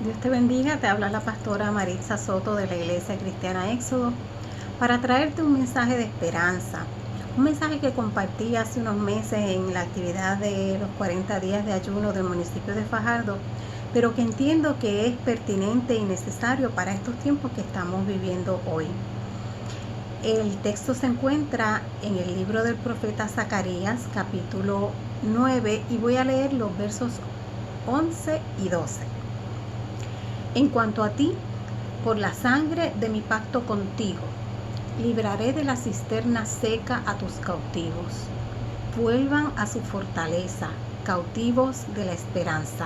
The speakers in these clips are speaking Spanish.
Dios te bendiga, te habla la pastora Maritza Soto de la Iglesia Cristiana Éxodo para traerte un mensaje de esperanza, un mensaje que compartí hace unos meses en la actividad de los 40 días de ayuno del municipio de Fajardo, pero que entiendo que es pertinente y necesario para estos tiempos que estamos viviendo hoy. El texto se encuentra en el libro del profeta Zacarías, capítulo 9, y voy a leer los versos 11 y 12. En cuanto a ti, por la sangre de mi pacto contigo, libraré de la cisterna seca a tus cautivos. Vuelvan a su fortaleza, cautivos de la esperanza,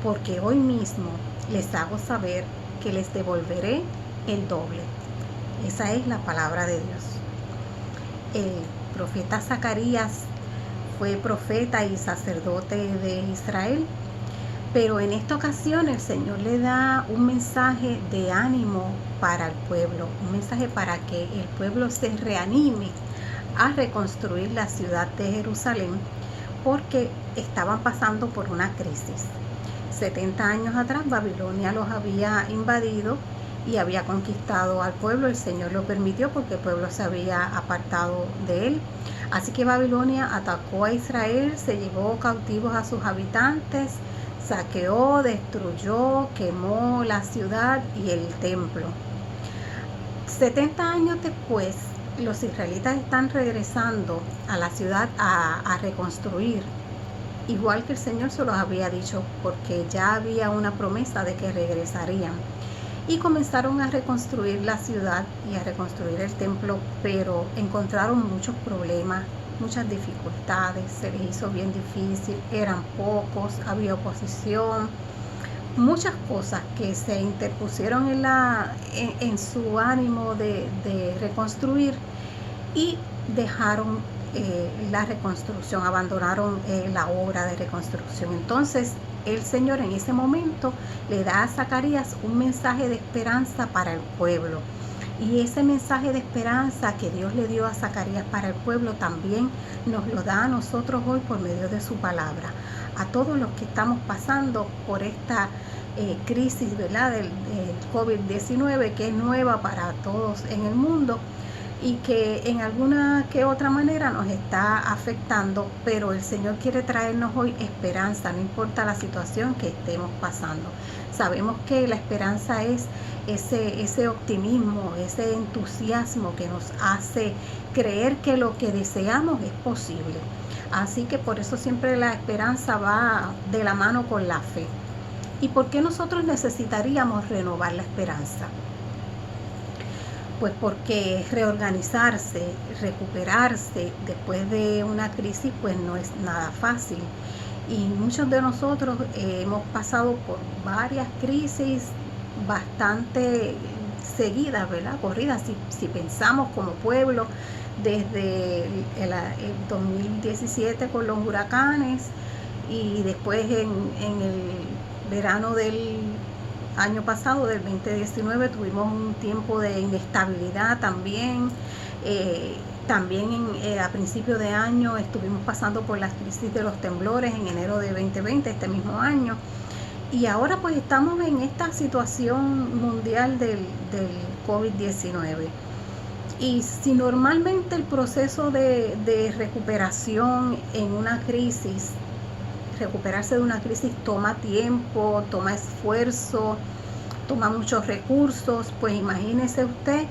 porque hoy mismo les hago saber que les devolveré el doble. Esa es la palabra de Dios. El profeta Zacarías fue profeta y sacerdote de Israel, pero en esta ocasión el Señor le da un mensaje de ánimo para el pueblo, un mensaje para que el pueblo se reanime a reconstruir la ciudad de Jerusalén, porque estaban pasando por una crisis. 70 años atrás Babilonia los había invadido y había conquistado al pueblo. El Señor lo permitió porque el pueblo se había apartado de él. Así que Babilonia atacó a Israel, se llevó cautivos a sus habitantes, saqueó, destruyó, quemó la ciudad y el templo. 70 años después, los israelitas están regresando a la ciudad a reconstruir, igual que el Señor se los había dicho, porque ya había una promesa de que regresarían. Y comenzaron a reconstruir la ciudad y a reconstruir el templo, pero encontraron muchos problemas, muchas dificultades, se les hizo bien difícil, eran pocos, había oposición, muchas cosas que se interpusieron en su ánimo de reconstruir, y dejaron la reconstrucción, abandonaron la obra de reconstrucción. Entonces el Señor en ese momento le da a Zacarías un mensaje de esperanza para el pueblo. Y ese mensaje de esperanza que Dios le dio a Zacarías para el pueblo también nos lo da a nosotros hoy por medio de su palabra. A todos los que estamos pasando por esta crisis, ¿verdad?, del COVID-19, que es nueva para todos en el mundo y que en alguna que otra manera nos está afectando, pero el Señor quiere traernos hoy esperanza, no importa la situación que estemos pasando. Sabemos que la esperanza es ese optimismo, ese entusiasmo que nos hace creer que lo que deseamos es posible. Así que por eso siempre la esperanza va de la mano con la fe. ¿Y por qué nosotros necesitaríamos renovar la esperanza? Pues porque reorganizarse, recuperarse después de una crisis, pues no es nada fácil. Y muchos de nosotros hemos pasado por varias crisis bastante seguidas, ¿verdad?, corridas. Si pensamos como pueblo, desde el 2017 con los huracanes, y después en el verano del año pasado, del 2019, tuvimos un tiempo de inestabilidad también. A principio de año estuvimos pasando por la crisis de los temblores en enero de 2020, este mismo año. Y ahora pues estamos en esta situación mundial del COVID-19. Y si normalmente el proceso de recuperación en una crisis, recuperarse de una crisis toma tiempo, toma esfuerzo, toma muchos recursos, pues imagínese usted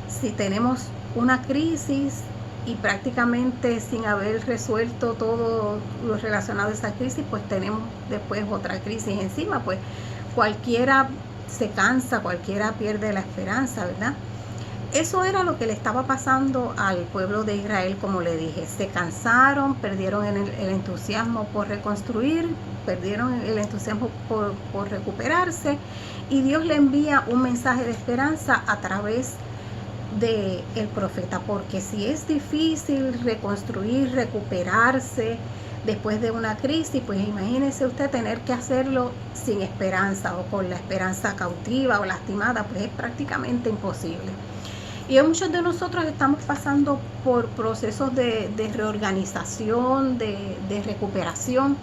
si tenemos una crisis y prácticamente sin haber resuelto todo lo relacionado a esa crisis, pues tenemos después otra crisis encima. Pues cualquiera se cansa, cualquiera pierde la esperanza, ¿verdad? Eso era lo que le estaba pasando al pueblo de Israel, como le dije. Se cansaron, perdieron el entusiasmo por reconstruir, perdieron el entusiasmo por recuperarse, y Dios le envía un mensaje de esperanza a través del profeta, porque si es difícil reconstruir, recuperarse después de una crisis, pues imagínese usted tener que hacerlo sin esperanza o con la esperanza cautiva o lastimada, pues es prácticamente imposible. Y muchos de nosotros estamos pasando por procesos de reorganización, de recuperación,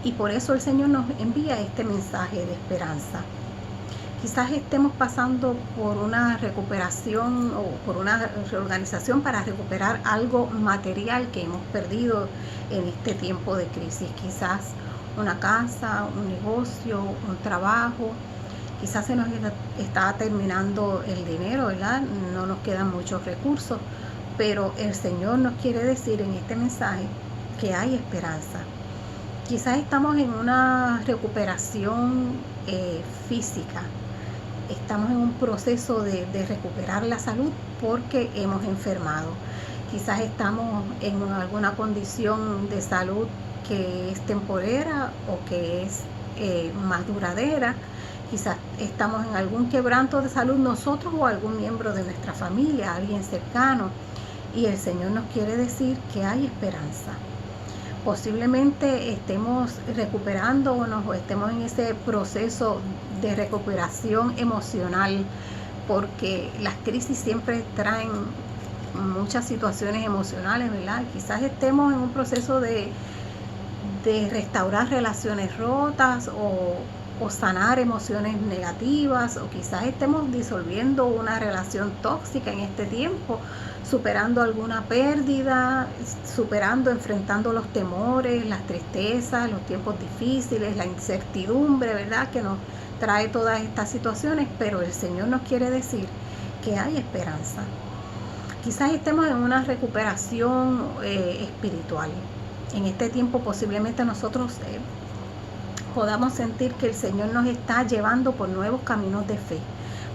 y por eso el Señor nos envía este mensaje de esperanza. Quizás estemos pasando por una recuperación o por una reorganización para recuperar algo material que hemos perdido en este tiempo de crisis. Quizás una casa, un negocio, un trabajo. Quizás se nos está terminando el dinero, ¿verdad? No nos quedan muchos recursos, pero el Señor nos quiere decir en este mensaje que hay esperanza. Quizás estamos en una recuperación física. Estamos en un proceso de recuperar la salud porque hemos enfermado. Quizás estamos en alguna condición de salud que es temporera o que es más duradera. Quizás estamos en algún quebranto de salud nosotros o algún miembro de nuestra familia, alguien cercano. Y el Señor nos quiere decir que hay esperanza. Posiblemente estemos recuperándonos o estemos en ese proceso de recuperación emocional, porque las crisis siempre traen muchas situaciones emocionales, ¿verdad? Quizás estemos en un proceso de restaurar relaciones rotas o sanar emociones negativas, o quizás estemos disolviendo una relación tóxica en este tiempo, superando alguna pérdida, enfrentando los temores, las tristezas, los tiempos difíciles, la incertidumbre, ¿verdad?, que nos trae todas estas situaciones, pero el Señor nos quiere decir que hay esperanza. Quizás estemos en una recuperación espiritual. En este tiempo posiblemente nosotros podamos sentir que el Señor nos está llevando por nuevos caminos de fe,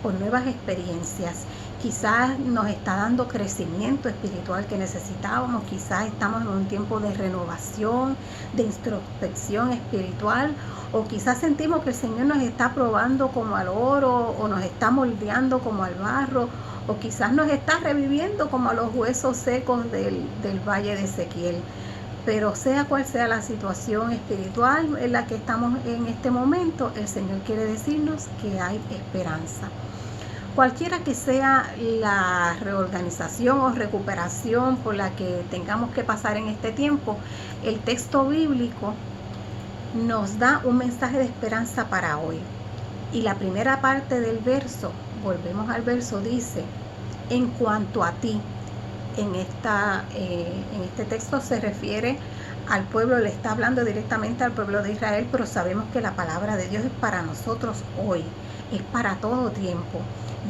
por nuevas experiencias. Quizás nos está dando crecimiento espiritual que necesitábamos. Quizás estamos en un tiempo de renovación, de introspección espiritual, o quizás sentimos que el Señor nos está probando como al oro, o nos está moldeando como al barro, o quizás nos está reviviendo como a los huesos secos del valle de Ezequiel. Pero sea cual sea la situación espiritual en la que estamos en este momento, el Señor quiere decirnos que hay esperanza. Cualquiera que sea la reorganización o recuperación por la que tengamos que pasar en este tiempo, el texto bíblico nos da un mensaje de esperanza para hoy. Y la primera parte del verso, volvemos al verso, dice: en cuanto a ti. En este texto se refiere al pueblo, le está hablando directamente al pueblo de Israel, pero sabemos que la palabra de Dios es para nosotros hoy, es para todo tiempo.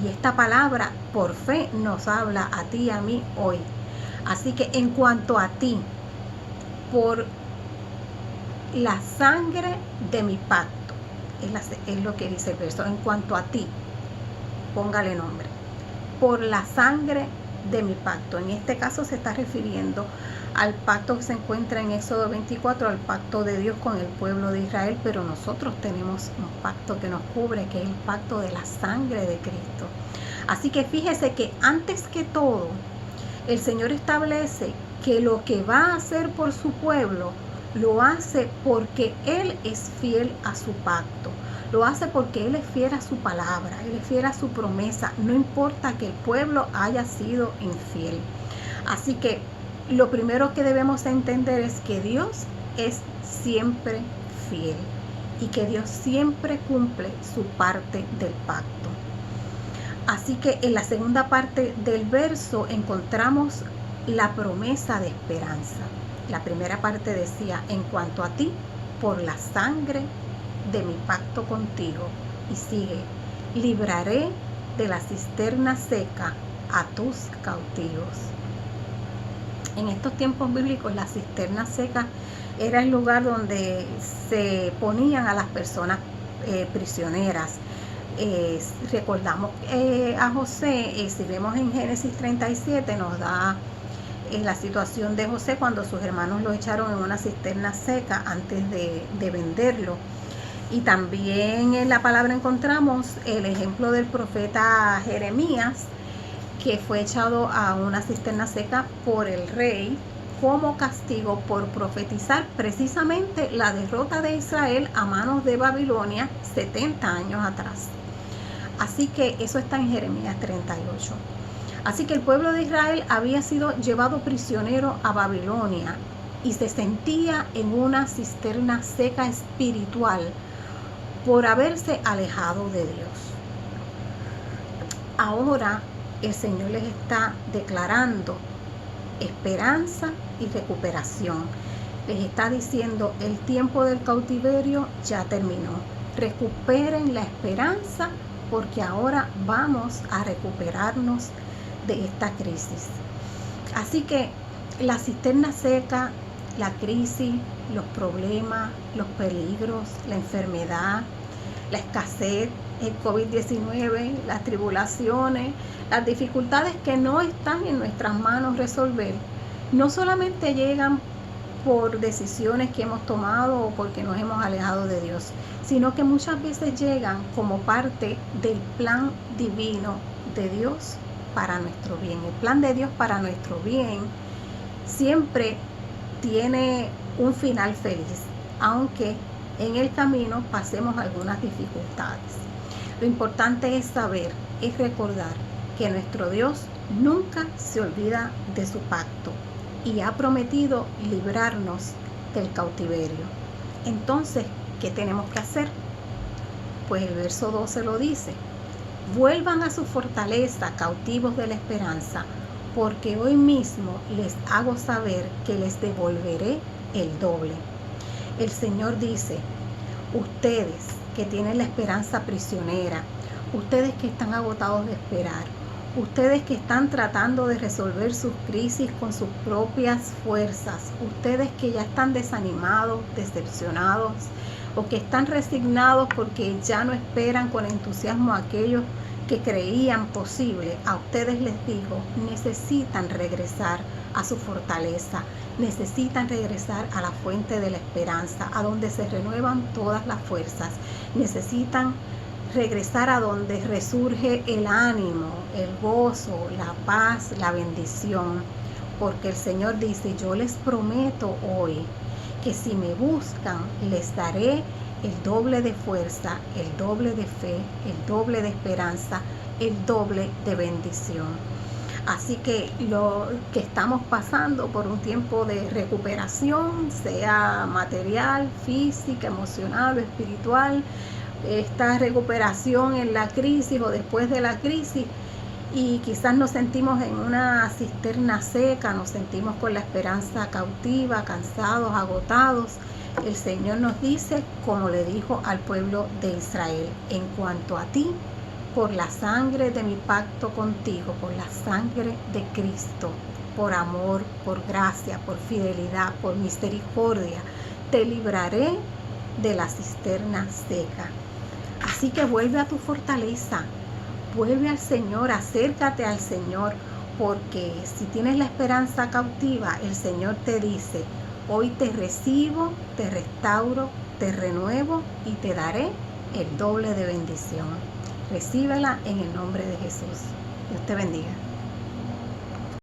Y esta palabra por fe nos habla a ti y a mí hoy. Así que en cuanto a ti, por la sangre de mi pacto, es lo que dice el verso, en cuanto a ti, póngale nombre, por la sangre de mi pacto. En este caso se está refiriendo al pacto que se encuentra en Éxodo 24, al pacto de Dios con el pueblo de Israel, pero nosotros tenemos un pacto que nos cubre, que es el pacto de la sangre de Cristo. Así que fíjese que antes que todo, el Señor establece que lo que va a hacer por su pueblo, lo hace porque Él es fiel a su pacto. Lo hace porque Él es fiel a su palabra, Él es fiel a su promesa, no importa que el pueblo haya sido infiel. Así que lo primero que debemos entender es que Dios es siempre fiel y que Dios siempre cumple su parte del pacto. Así que en la segunda parte del verso encontramos la promesa de esperanza. La primera parte decía: en cuanto a ti, por la sangre de mi pacto contigo. Y sigue: libraré de la cisterna seca a tus cautivos. En estos tiempos bíblicos, la cisterna seca era el lugar donde se ponían a las personas prisioneras. Recordamos a José, si vemos en Génesis 37, nos da la situación de José cuando sus hermanos lo echaron en una cisterna seca antes de venderlo. Y también en la palabra encontramos el ejemplo del profeta Jeremías, que fue echado a una cisterna seca por el rey como castigo por profetizar precisamente la derrota de Israel a manos de Babilonia 70 años atrás. Así que eso está en Jeremías 38. Así que el pueblo de Israel había sido llevado prisionero a Babilonia y se sentía en una cisterna seca espiritual por haberse alejado de Dios. ahora el Señor les está declarando esperanza y recuperación. Les está diciendo, el tiempo del cautiverio ya terminó. Recuperen la esperanza porque ahora vamos a recuperarnos de esta crisis. Así que la cisterna seca, la crisis, los problemas, los peligros, la enfermedad, la escasez, el COVID-19, las tribulaciones, las dificultades que no están en nuestras manos resolver, no solamente llegan por decisiones que hemos tomado o porque nos hemos alejado de Dios, sino que muchas veces llegan como parte del plan divino de Dios para nuestro bien. El plan de Dios para nuestro bien siempre tiene un final feliz, aunque en el camino pasemos algunas dificultades. Lo importante es saber, es recordar que nuestro Dios nunca se olvida de su pacto y ha prometido librarnos del cautiverio. Entonces, ¿qué tenemos que hacer? Pues el verso 12 lo dice: vuelvan a su fortaleza, cautivos de la esperanza, porque hoy mismo les hago saber que les devolveré el doble. El Señor dice, ustedes que tienen la esperanza prisionera, ustedes que están agotados de esperar, ustedes que están tratando de resolver sus crisis con sus propias fuerzas, ustedes que ya están desanimados, decepcionados, o que están resignados porque ya no esperan con entusiasmo a aquellos que creían posible, a ustedes les digo, necesitan regresar a su fortaleza, necesitan regresar a la fuente de la esperanza, a donde se renuevan todas las fuerzas, necesitan regresar a donde resurge el ánimo, el gozo, la paz, la bendición, porque el Señor dice, yo les prometo hoy que si me buscan, les daré el doble de fuerza, el doble de fe, el doble de esperanza, el doble de bendición. Así que lo que estamos pasando por un tiempo de recuperación, sea material, física, emocional o espiritual, esta recuperación en la crisis o después de la crisis, y quizás nos sentimos en una cisterna seca, nos sentimos con la esperanza cautiva, cansados, agotados. El Señor nos dice, como le dijo al pueblo de Israel, en cuanto a ti, por la sangre de mi pacto contigo, por la sangre de Cristo, por amor, por gracia, por fidelidad, por misericordia, te libraré de la cisterna seca. Así que vuelve a tu fortaleza, vuelve al Señor, acércate al Señor, porque si tienes la esperanza cautiva, el Señor te dice, hoy te recibo, te restauro, te renuevo y te daré el doble de bendición. Recíbela en el nombre de Jesús. Dios te bendiga.